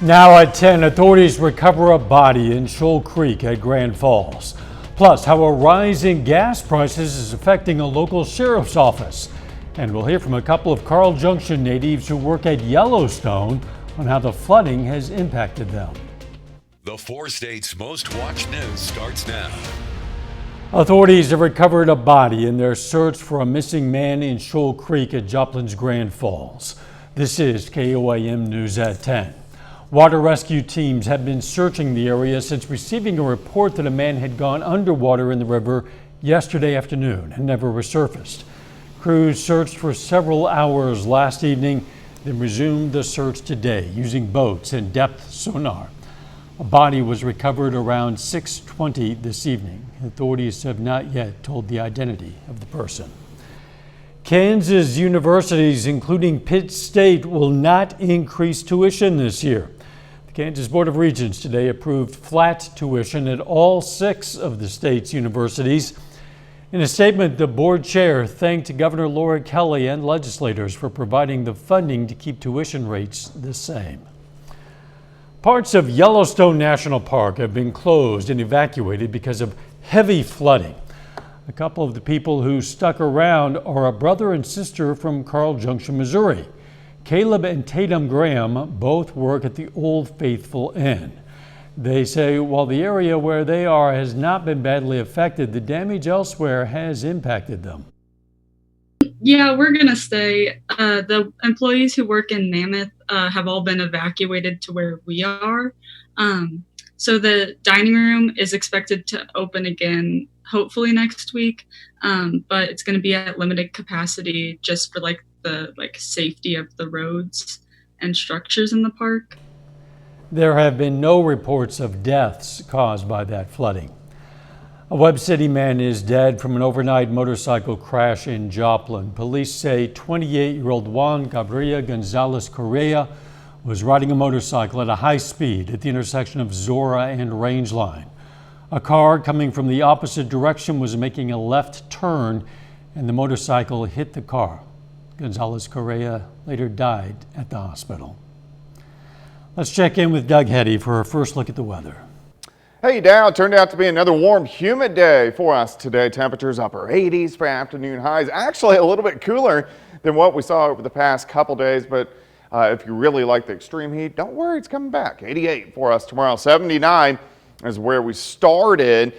Now at 10, authorities recover a body in Shoal Creek at Grand Falls. Plus, how a rise in gas prices is affecting a local sheriff's office. And we'll hear from a couple of Carl Junction natives who work at Yellowstone on how the flooding has impacted them. The 4 states' most watched news starts now. Authorities have recovered a body in their search for a missing man in Shoal Creek at Joplin's Grand Falls. This is KOAM News at 10. Water rescue teams have been searching the area since receiving a report that a man had gone underwater in the river yesterday afternoon and never resurfaced. Crews searched for several hours last evening, then resumed the search today using boats and depth sonar. A body was recovered around 6:20 this evening. Authorities have not yet told the identity of the person. Kansas universities, including Pitt State, will not increase tuition this year. The Kansas Board of Regents today approved flat tuition at all 6 of the state's universities. In a statement, the board chair thanked Governor Laura Kelly and legislators for providing the funding to keep tuition rates the same. Parts of Yellowstone National Park have been closed and evacuated because of heavy flooding. A couple of the people who stuck around are a brother and sister from Carl Junction, Missouri. Caleb and Tatum Graham both work at the Old Faithful Inn. They say while the area where they are has not been badly affected, the damage elsewhere has impacted them. Yeah, we're going to stay. The employees who work in Mammoth have all been evacuated to where we are. So the dining room is expected to open again, hopefully next week. But it's going to be at limited capacity just for the safety of the roads and structures in the park. There have been no reports of deaths caused by that flooding. A Webb City man is dead from an overnight motorcycle crash in Joplin. Police say 28-year-old Juan Gabriel Gonzalez Correa was riding a motorcycle at a high speed at the intersection of Zora and Rangeline. A car coming from the opposite direction was making a left turn and the motorcycle hit the car. Gonzalez Correa later died at the hospital. Let's check in with Doug Heddy for our first look at the weather. Hey Dow, it turned out to be another warm, humid day for us today. Temperatures upper 80s for afternoon highs. Actually a little bit cooler than what we saw over the past couple days, but if you really like the extreme heat, don't worry, it's coming back. 88 for us tomorrow. 79 is where we started.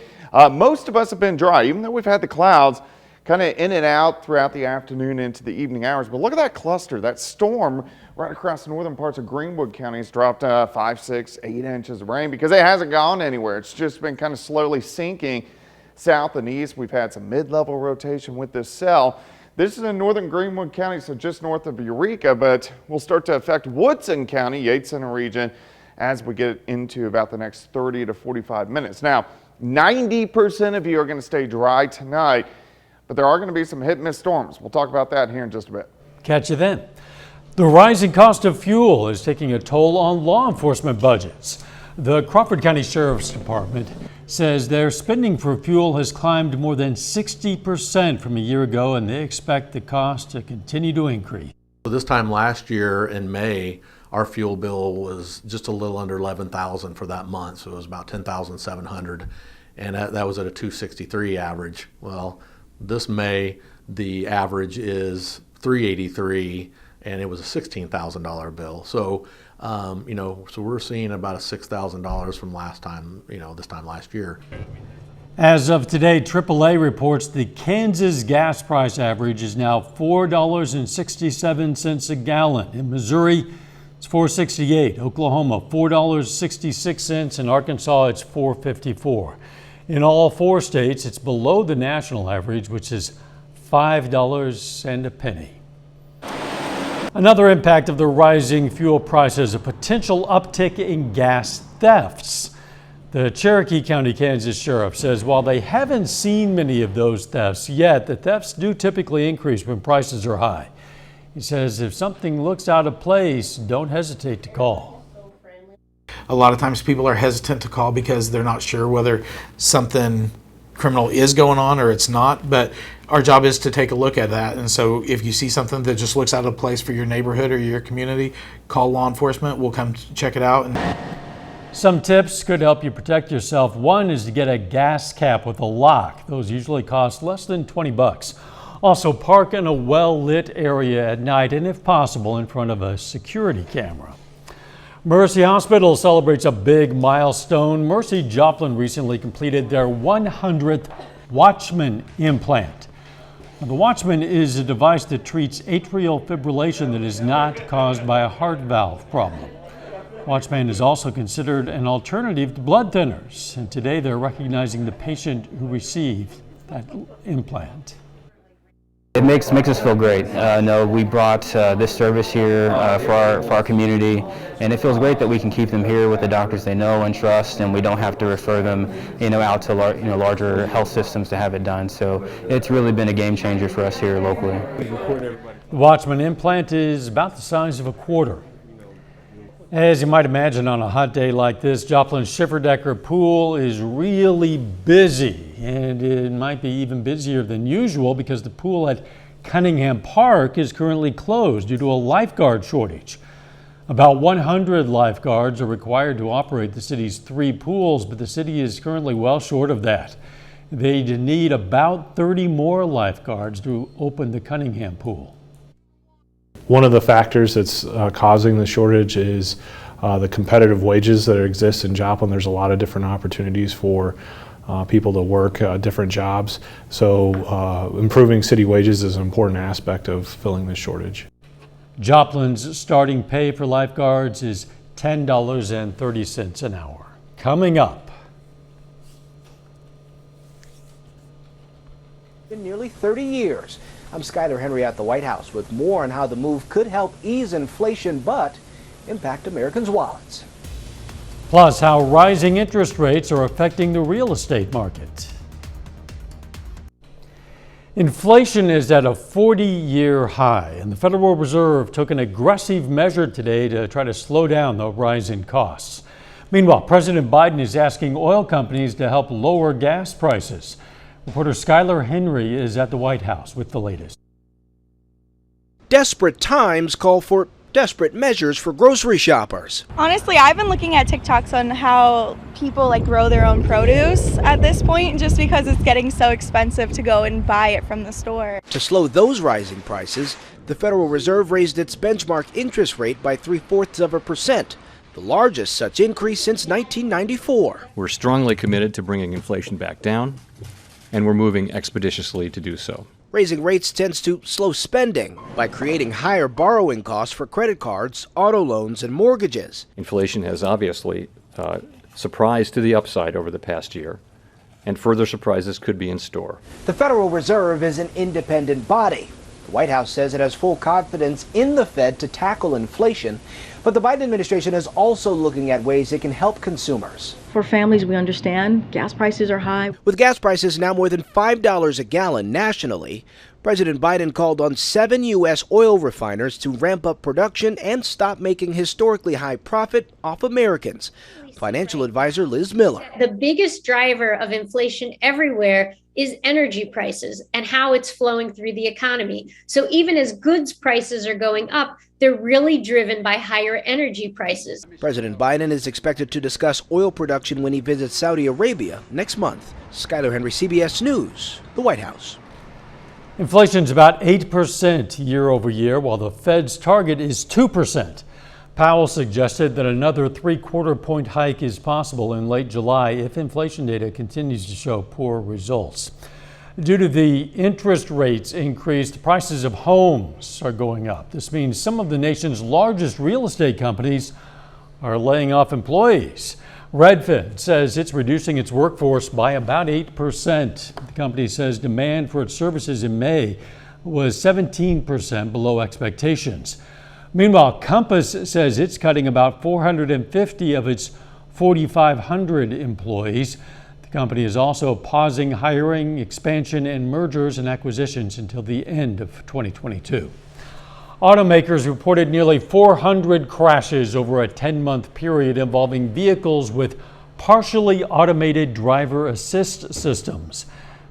Most of us have been dry, even though we've had the clouds kind of in and out throughout the afternoon into the evening hours. But look at that cluster, that storm right across the northern parts of Greenwood County. It's dropped 5, 6, 8 inches of rain because it hasn't gone anywhere. It's just been kind of slowly sinking south and east. We've had some mid-level rotation with this cell. This is in northern Greenwood County, so just north of Eureka, but will start to affect Woodson County, Yates Center region, as we get into about the next 30 to 45 minutes. Now, 90% of you are going to stay dry tonight, but there are going to be some hit-and-miss storms. We'll talk about that here in just a bit. Catch you then. The rising cost of fuel is taking a toll on law enforcement budgets. The Crawford County Sheriff's Department says their spending for fuel has climbed more than 60% from a year ago, and they expect the cost to continue to increase. This time last year in May, our fuel bill was just a little under $11,000 for that month, so it was about $10,700, and that was at a 263 average. Well, this May, the average is $383, and it was a $16,000 bill. So, so we're seeing about a $6,000 from last time, this time last year. As of today, AAA reports the Kansas gas price average is now $4.67 a gallon. In Missouri, it's $4.68. Oklahoma, $4.66. In Arkansas, it's $4.54. In all 4 states, it's below the national average, which is $5 and a penny. Another impact of the rising fuel prices, a potential uptick in gas thefts. The Cherokee County, Kansas Sheriff says while they haven't seen many of those thefts yet, the thefts do typically increase when prices are high. He says if something looks out of place, don't hesitate to call. A lot of times people are hesitant to call because they're not sure whether something criminal is going on or it's not, but our job is to take a look at that. And so if you see something that just looks out of place for your neighborhood or your community, call law enforcement. We'll come check it out. Some tips could help you protect yourself. One is to get a gas cap with a lock. Those usually cost less than 20 bucks. Also, park in a well-lit area at night and, if possible, in front of a security camera. Mercy Hospital celebrates a big milestone. Mercy Joplin recently completed their 100th Watchman implant. Now, the Watchman is a device that treats atrial fibrillation that is not caused by a heart valve problem. Watchman is also considered an alternative to blood thinners, and today they're recognizing the patient who received that implant. It makes us feel great. No, we brought this service here for our community, and it feels great that we can keep them here with the doctors they know and trust, and we don't have to refer them, out to larger health systems to have it done. So it's really been a game changer for us here locally. The Watchman implant is about the size of a quarter. As you might imagine, on a hot day like this, Joplin's Schifferdecker pool is really busy, and it might be even busier than usual because the pool at Cunningham Park is currently closed due to a lifeguard shortage. About 100 lifeguards are required to operate the city's 3 pools, but the city is currently well short of that. They need about 30 more lifeguards to open the Cunningham pool. One of the factors that's causing the shortage is the competitive wages that exist in Joplin. There's a lot of different opportunities for people to work different jobs. So improving city wages is an important aspect of filling this shortage. Joplin's starting pay for lifeguards is $10.30 an hour. Coming up. In nearly 30 years. I'm Skyler Henry at the White House with more on how the move could help ease inflation but impact Americans' wallets. Plus, how rising interest rates are affecting the real estate market. Inflation is at a 40-year high, and the Federal Reserve took an aggressive measure today to try to slow down the rise in costs. Meanwhile, President Biden is asking oil companies to help lower gas prices. Reporter Skyler Henry is at the White House with the latest. Desperate times call for desperate measures for grocery shoppers. Honestly, I've been looking at TikToks on how people grow their own produce at this point just because it's getting so expensive to go and buy it from the store. To slow those rising prices, the Federal Reserve raised its benchmark interest rate by 0.75%, the largest such increase since 1994. We're strongly committed to bringing inflation back down, and we're moving expeditiously to do so. Raising rates tends to slow spending by creating higher borrowing costs for credit cards, auto loans, and mortgages. Inflation has obviously surprised to the upside over the past year, and further surprises could be in store. The Federal Reserve is an independent body. The White House says it has full confidence in the Fed to tackle inflation, but the Biden administration is also looking at ways it can help consumers. For families, we understand gas prices are high. With gas prices now more than $5 a gallon nationally, President Biden called on 7 U.S. oil refiners to ramp up production and stop making historically high profit off Americans. Financial advisor Liz Miller. The biggest driver of inflation everywhere is energy prices and how it's flowing through the economy. So even as goods prices are going up, they're really driven by higher energy prices. President Biden is expected to discuss oil production when he visits Saudi Arabia next month. Skyler Henry, CBS News, the White House. Inflation's about 8% year over year, while the Fed's target is 2%. Powell suggested that another 3/4 point hike is possible in late July if inflation data continues to show poor results. Due to the interest rates increase, the prices of homes are going up. This means some of the nation's largest real estate companies are laying off employees. Redfin says it's reducing its workforce by about 8%. The company says demand for its services in May was 17% below expectations. Meanwhile, Compass says it's cutting about 450 of its 4,500 employees. The company is also pausing hiring, expansion, and mergers and acquisitions until the end of 2022. Automakers reported nearly 400 crashes over a 10-month period involving vehicles with partially automated driver assist systems.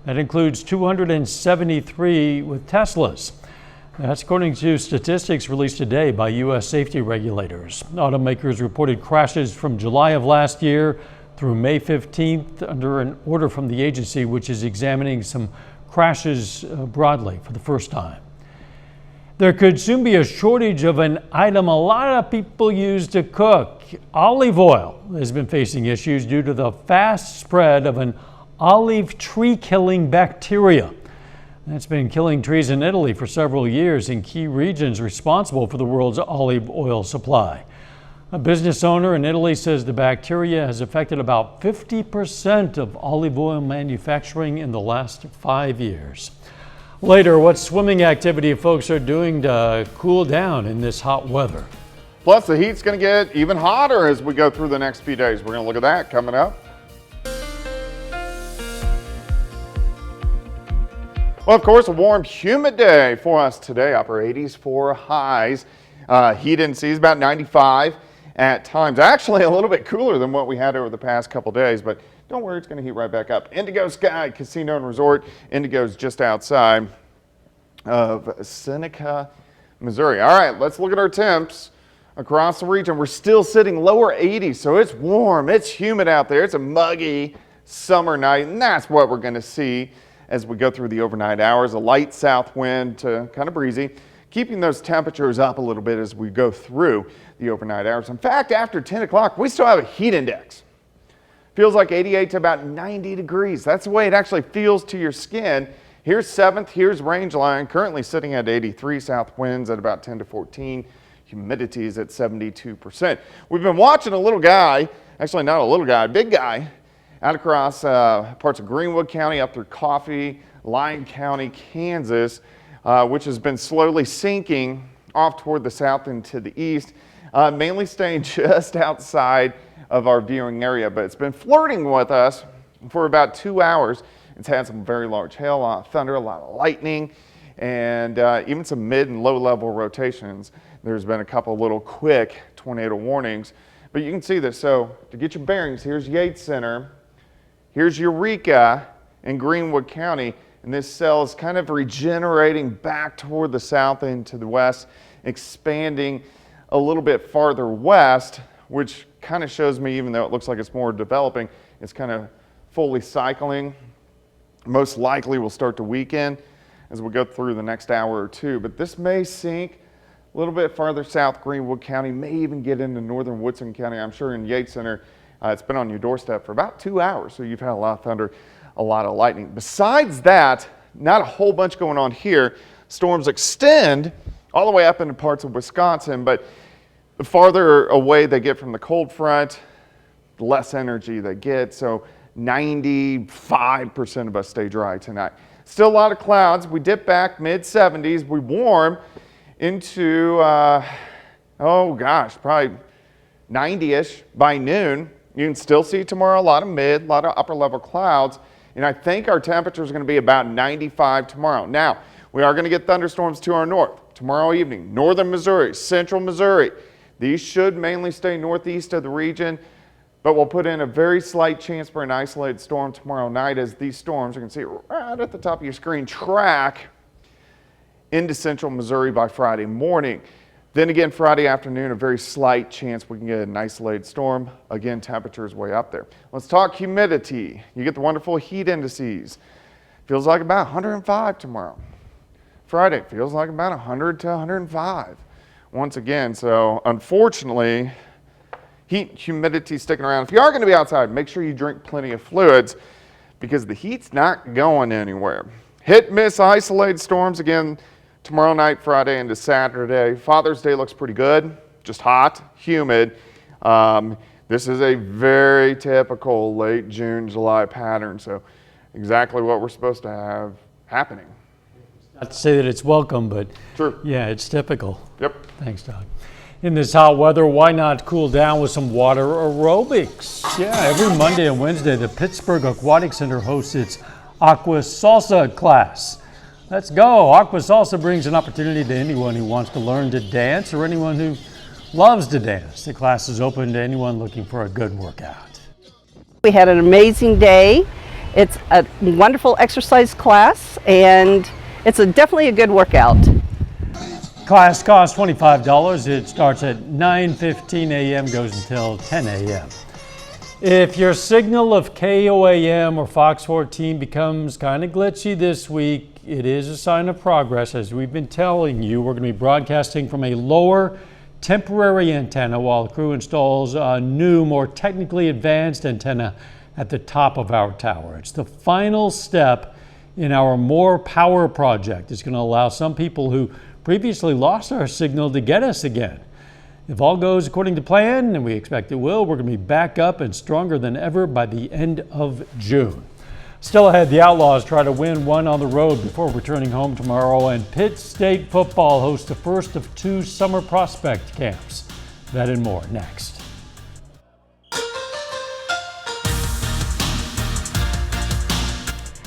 That includes 273 with Teslas. That's according to statistics released today by U.S. safety regulators. Automakers reported crashes from July of last year through May 15th under an order from the agency, which is examining some crashes broadly for the first time. There could soon be a shortage of an item a lot of people use to cook. Olive oil has been facing issues due to the fast spread of an olive tree-killing bacteria. That's been killing trees in Italy for several years in key regions responsible for the world's olive oil supply. A business owner in Italy says the bacteria has affected about 50% of olive oil manufacturing in the last 5 years. Later, what swimming activity folks are doing to cool down in this hot weather. Plus, the heat's going to get even hotter as we go through the next few days. We're going to look at that coming up. Well, of course, a warm, humid day for us today. Upper 80s for highs. Heat indices about 95 at times. Actually, a little bit cooler than what we had over the past couple days, but don't worry, it's going to heat right back up. Indigo Sky Casino and Resort. Indigo's just outside of Seneca, Missouri. All right, let's look at our temps across the region. We're still sitting lower 80s, so it's warm, it's humid out there. It's a muggy summer night, and that's what we're going to see as we go through the overnight hours. A light south wind to kind of breezy, keeping those temperatures up a little bit as we go through the overnight hours. In fact, after 10 o'clock, we still have a heat index. Feels like 88 to about 90 degrees. That's the way it actually feels to your skin. Here's 7th, here's range line, currently sitting at 83, south winds at about 10 to 14, humidity is at 72%. We've been watching a little guy, actually not a little guy, a big guy, out across parts of Greenwood County up through Coffee, Lyon County, Kansas, which has been slowly sinking off toward the south and to the east, mainly staying just outside of our viewing area, but it's been flirting with us for about 2 hours. It's had some very large hail, a lot of thunder, a lot of lightning, and even some mid and low level rotations. There's been a couple little quick tornado warnings, but you can see this. So to get your bearings, here's Yates Center, here's Eureka in Greenwood County, and this cell is kind of regenerating back toward the south and to the west, expanding a little bit farther west, which kind of shows me, even though it looks like it's more developing, it's kind of fully cycling. Most likely will start to weaken as we go through the next hour or two, but this may sink a little bit farther south Greenwood County, may even get into northern Woodson County. I'm sure in Yates Center, it's been on your doorstep for about 2 hours, so you've had a lot of thunder, a lot of lightning. Besides that, not a whole bunch going on here. Storms extend all the way up into parts of Wisconsin, but the farther away they get from the cold front, the less energy they get. So 95% of us stay dry tonight. Still a lot of clouds. We dip back mid 70s. We warm into, probably 90-ish by noon. You can still see tomorrow a lot of mid, a lot of upper level clouds. And I think our temperature is going to be about 95 tomorrow. Now, we are going to get thunderstorms to our north tomorrow evening. Northern Missouri, central Missouri. These should mainly stay northeast of the region, but we'll put in a very slight chance for an isolated storm tomorrow night as these storms, you can see it right at the top of your screen, track into central Missouri by Friday morning. Then again, Friday afternoon, a very slight chance we can get an isolated storm. Again, temperature is way up there. Let's talk humidity. You get the wonderful heat indices. Feels like about 105 tomorrow. Friday feels like about 100 to 105. Once again, so unfortunately, heat, humidity sticking around. If you are going to be outside, make sure you drink plenty of fluids because the heat's not going anywhere. Hit, miss, isolated storms again tomorrow night, Friday into Saturday. Father's Day looks pretty good, just hot, humid. This is a very typical late June, July pattern, so exactly what we're supposed to have happening. Not to say that it's welcome, but sure. Yeah, it's typical. Yep. Thanks, Doug. In this hot weather, why not cool down with some water aerobics? Yeah, every Monday and Wednesday, the Pittsburgh Aquatic Center hosts its Aqua Salsa class. Let's go. Aqua Salsa brings an opportunity to anyone who wants to learn to dance or anyone who loves to dance. The class is open to anyone looking for a good workout. We had an amazing day. It's a wonderful exercise class, and it's definitely a good workout. Class costs $25. It starts at 9:15 a.m., goes until 10 a.m. If your signal of KOAM or Fox 14 becomes kind of glitchy this week, it is a sign of progress. As we've been telling you, we're going to be broadcasting from a lower temporary antenna while the crew installs a new, more technically advanced antenna at the top of our tower. It's the final step in our More Power project. It's going to allow some people who previously lost our signal to get us again. If all goes according to plan, and we expect it will, we're going to be back up and stronger than ever by the end of June. Still ahead, the Outlaws try to win one on the road before returning home tomorrow, and Pitt State football hosts the first of 2 summer prospect camps. That and more next.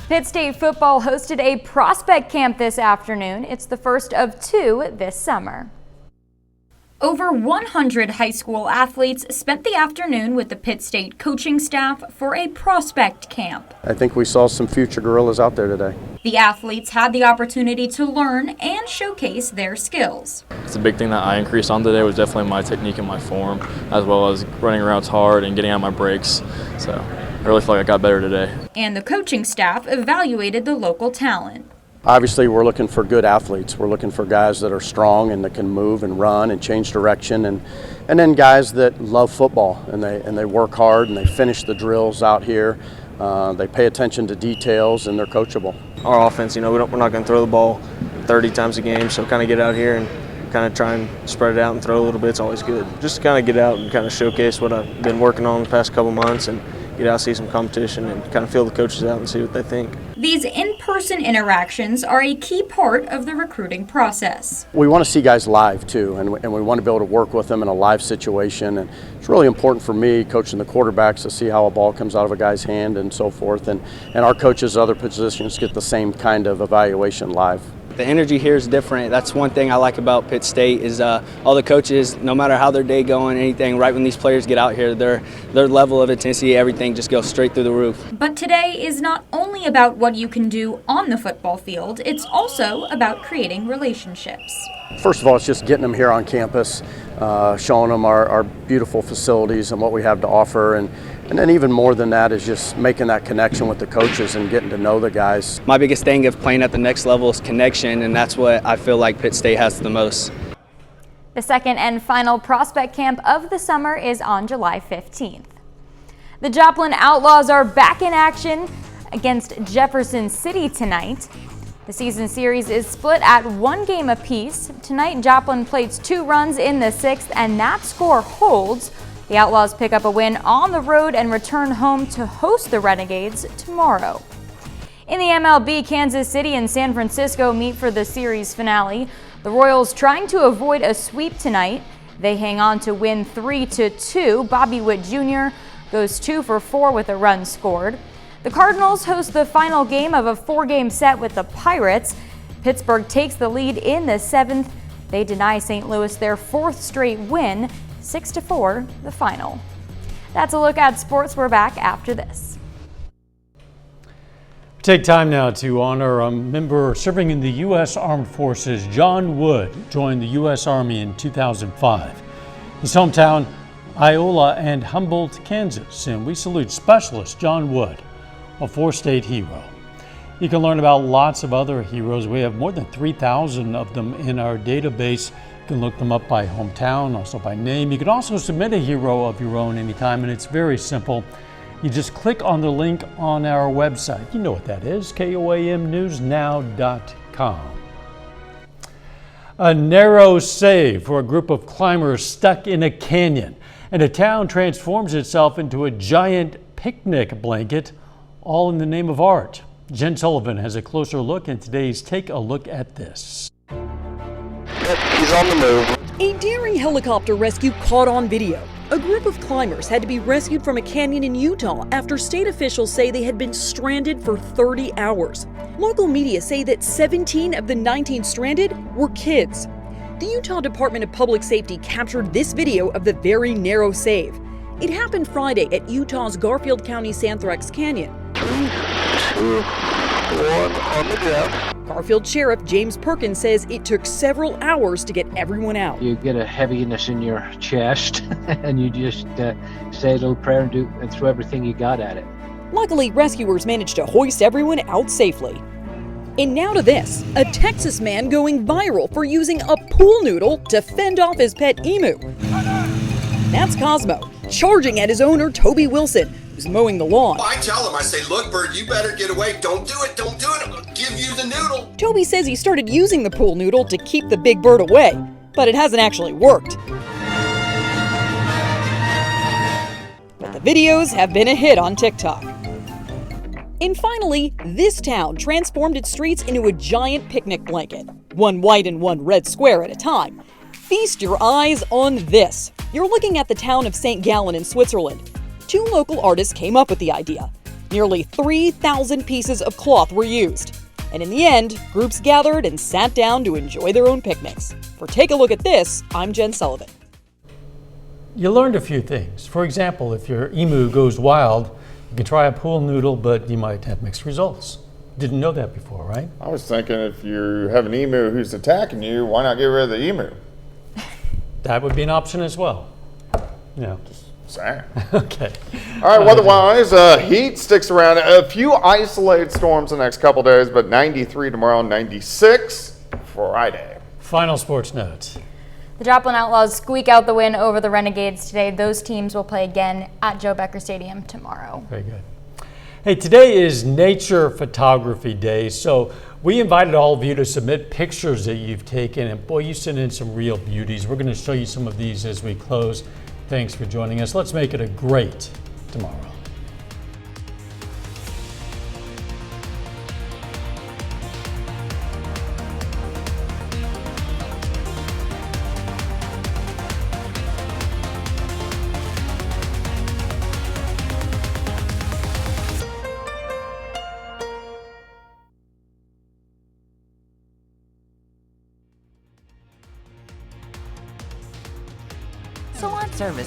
Pitt State football hosted a prospect camp this afternoon. It's the first of 2 this summer. Over 100 high school athletes spent the afternoon with the Pitt State coaching staff for a prospect camp. I think we saw some future gorillas out there today. The athletes had the opportunity to learn and showcase their skills. It's a big thing that I increased on today was definitely my technique and my form, as well as running around hard and getting out my breaks. So I really feel like I got better today. And the coaching staff evaluated the local talent. Obviously, we're looking for good athletes. We're looking for guys that are strong and that can move and run and change direction, and then guys that love football and they work hard and they finish the drills out here. They pay attention to details and they're coachable. Our offense, we're not going to throw the ball 30 times a game, so kind of get out here and kind of try and spread it out and throw a little bit. It's always good. Just to kind of get out and kind of showcase what I've been working on the past couple months and get out, see some competition, and kind of feel the coaches out and see what they think. These in-person interactions are a key part of the recruiting process. We want to see guys live too, and we want to be able to work with them in a live situation. And it's really important for me, coaching the quarterbacks, to see how a ball comes out of a guy's hand and so forth. And our coaches, other positions, get the same kind of evaluation live. The energy here is different. That's one thing I like about Pitt State is all the coaches, no matter how their day going, anything, right when these players get out here, their level of intensity, everything just goes straight through the roof. But today is not only about what you can do on the football field, it's also about creating relationships. First of all, it's just getting them here on campus, showing them our beautiful facilities and what we have to offer. And then even more than that is just making that connection with the coaches and getting to know the guys. My biggest thing of playing at the next level is connection, and that's what I feel like Pitt State has the most. The second and final prospect camp of the summer is on July 15th. The Joplin Outlaws are back in action against Jefferson City tonight. The season series is split at 1 game apiece. Tonight, Joplin plates 2 runs in the 6th, and that score holds. The Outlaws pick up a win on the road and return home to host the Renegades tomorrow. In the MLB, Kansas City and San Francisco meet for the series finale. The Royals trying to avoid a sweep tonight. They hang on to win 3-2. Bobby Witt Jr. goes 2 for 4 with a run scored. The Cardinals host the final game of a 4-game set with the Pirates. Pittsburgh takes the lead in the 7th. They deny St. Louis their 4th straight win. 6-4, the final. That's a look at sports. We're back after this. Take time now to honor a member serving in the U.S. Armed Forces. John Wood joined the U.S. Army in 2005. His hometown, Iola and Humboldt, Kansas, and we salute Specialist John Wood, a 4-state hero. You can learn about lots of other heroes. We have more than 3,000 of them in our database. You can look them up by hometown, also by name. You can also submit a hero of your own anytime, and it's very simple. You just click on the link on our website. You know what that is, KOAMnewsnow.com. A narrow save for a group of climbers stuck in a canyon, and a town transforms itself into a giant picnic blanket, all in the name of art. Jen Sullivan has a closer look in today's Take a Look at This. He's on the move. A daring helicopter rescue caught on video. A group of climbers had to be rescued from a canyon in Utah after state officials say they had been stranded for 30 hours. Local media say that 17 of the 19 stranded were kids. The Utah Department of Public Safety captured this video of the very narrow save. It happened Friday at Utah's Garfield County Santhrax Canyon. 3, 2, 1, on the gas. Garfield Sheriff James Perkins says it took several hours to get everyone out. You get a heaviness in your chest and you just say a little prayer and throw everything you got at it. Luckily, rescuers managed to hoist everyone out safely. And now to this, a Texas man going viral for using a pool noodle to fend off his pet emu. That's Cosmo, charging at his owner, Toby Wilson, who's mowing the lawn. I tell him, I say, look, bird, you better get away. Don't do it. Don't do it. I'll give you the noodle. Toby says he started using the pool noodle to keep the big bird away, but it hasn't actually worked. But the videos have been a hit on TikTok. And finally, this town transformed its streets into a giant picnic blanket, one white and one red square at a time. Feast your eyes on this. You're looking at the town of St. Gallen in Switzerland. 2 local artists came up with the idea. Nearly 3,000 pieces of cloth were used. And in the end, groups gathered and sat down to enjoy their own picnics. For Take a Look at This, I'm Jen Sullivan. You learned a few things. For example, if your emu goes wild, you can try a pool noodle, but you might have mixed results. Didn't know that before, right? I was thinking if you have an emu who's attacking you, why not get rid of the emu? That would be an option as well. Yeah. Sad. Okay. All right, weather-wise, heat sticks around. A few isolated storms the next couple days, but 93 tomorrow, 96 Friday. Final sports notes. The Joplin Outlaws squeak out the win over the Renegades today. Those teams will play again at Joe Becker Stadium tomorrow. Very good. Hey, today is Nature Photography Day, so we invited all of you to submit pictures that you've taken, and boy, you sent in some real beauties. We're going to show you some of these as we close. Thanks for joining us. Let's make it a great tomorrow. Salon service